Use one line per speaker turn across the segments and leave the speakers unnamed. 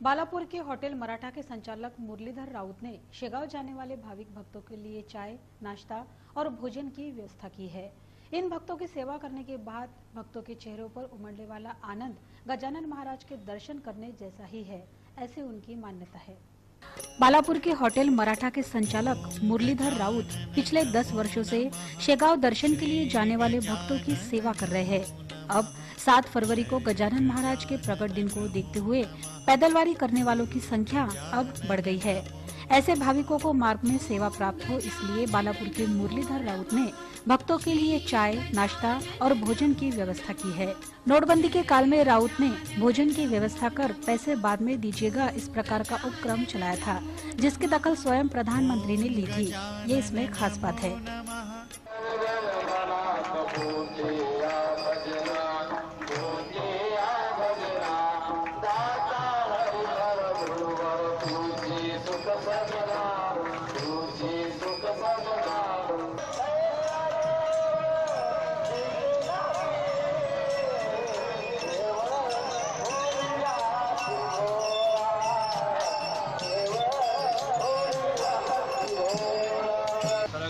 बालापुर के hotel Maratha के संचालक मुरलीधर राउत ने शेगांव जाने वाले भाविक भक्तों के लिए चाय, नाश्ता और भोजन की व्यवस्था की है। इन भक्तों की सेवा करने के बाद भक्तों के चेहरों पर उमड़ने वाला आनंद गजानन महाराज के दर्शन करने जैसा ही है, ऐसी उनकी मान्यता है। बालापुर के होटल मराठा के संचालक मुरलीधर राउत पिछले 10 वर्षों से शेगांव दर्शन के लिए जाने वाले भक्तों की सेवा कर रहे हैं। अब 7 फरवरी को गजानन महाराज के प्रकट दिन को देखते हुए पैदलवारी करने वालों की संख्या अब बढ़ गई है। ऐसे भाविकों को मार्ग में सेवा प्राप्त हो, इसलिए बालापुर के मुरलीधर राउत ने भक्तों के लिए चाय, नाश्ता और भोजन की व्यवस्था की है। नोटबंदी के काल में राउत ने भोजन की व्यवस्था कर पैसे बाद में दीजिएगा इस प्रकार का उपक्रम चलाया था, जिसकी दखल स्वयं प्रधानमंत्री ने ली थी। ये इसमें खास बात है।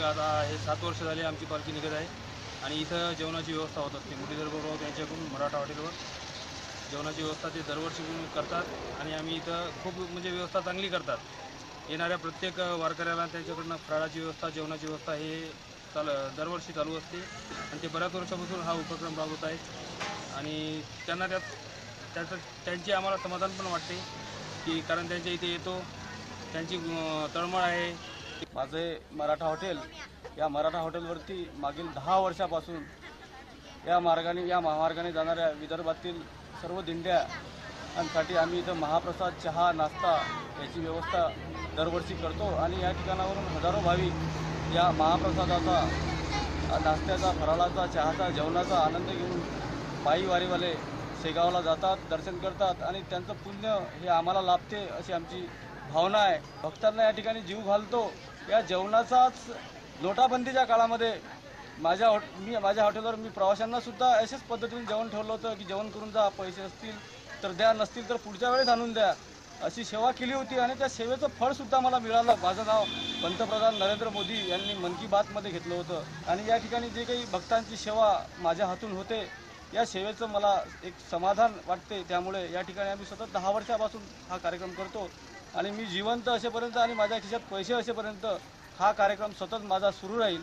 आता हे 7 वर्ष झाले आमची पालखी निघत आहे आणि इथं जेवणाची व्यवस्था होत असते। मुरलीधर राउत यांच्याकडून मराठा हॉटेलवर जेवणाची व्यवस्था ते दरवर्षी करतात आणि आम्ही इथं खूप म्हणजे व्यवस्था चांगली करतात। येणाऱ्या प्रत्येक वारकऱ्याला त्यांच्याकडून फराळाची व्यवस्था, जेवणाची व्यवस्था हे दरवर्षी चालू असते आणि ते बऱ्याच वर्षापासून हा उपक्रम राबवत आहेत आणि त्यांना त्यांची आम्हाला समाधान पण वाटते की कारण त्यांच्या इथे येतो, त्यांची तळमळ आहे।
माझे मराठा हॉटेल या मराठा हॉटेलवरती मागील 10 वर्षापासून या महामार्गाने जाणाऱ्या विदर्भातील सर्व दिंड्यांसाठी आम्ही इथं महाप्रसाद, चहा, नाश्ता याची व्यवस्था दरवर्षी करतो आणि या ठिकाणावरून हजारो भाविक या महाप्रसादाचा, नाश्त्याचा, फराळाचा, चहाचा, जेवणाचा आनंद घेऊन पायी वारीवाले शेगावला जातात, दर्शन करतात आणि त्यांचं पुण्य हे आम्हाला लाभते अशी आमची भावना आहे। भक्तांना या ठिकाणी जीव घालतो। या जेवणाचाच नोटाबंदीच्या काळामध्ये माझ्या हॉटेलवर मी प्रवाशांना सुद्धा अशाच पद्धतीने जेवण ठेवलं होतं की जेवण करून जा, पैसे असतील तर द्या, नसतील तर पुढच्या वेळेस आणून द्या, अशी सेवा केली होती आणि त्या सेवेचं फळ सुद्धा मला मिळालं। माझं नाव पंतप्रधान नरेंद्र मोदी यांनी मन की बातमध्ये घेतलं होतं आणि या ठिकाणी जे काही भक्तांची सेवा माझ्या हातून होते, या सेवेचं मला एक समाधान वाटते। त्यामुळे या ठिकाणी आम्ही सतत 10 वर्षापासून हा कार्यक्रम करतो आणि मी जिवंत असेपर्यंत आणि माझ्या खिशात पैसे असेपर्यंत हा कार्यक्रम सतत माझा सुरू राहील।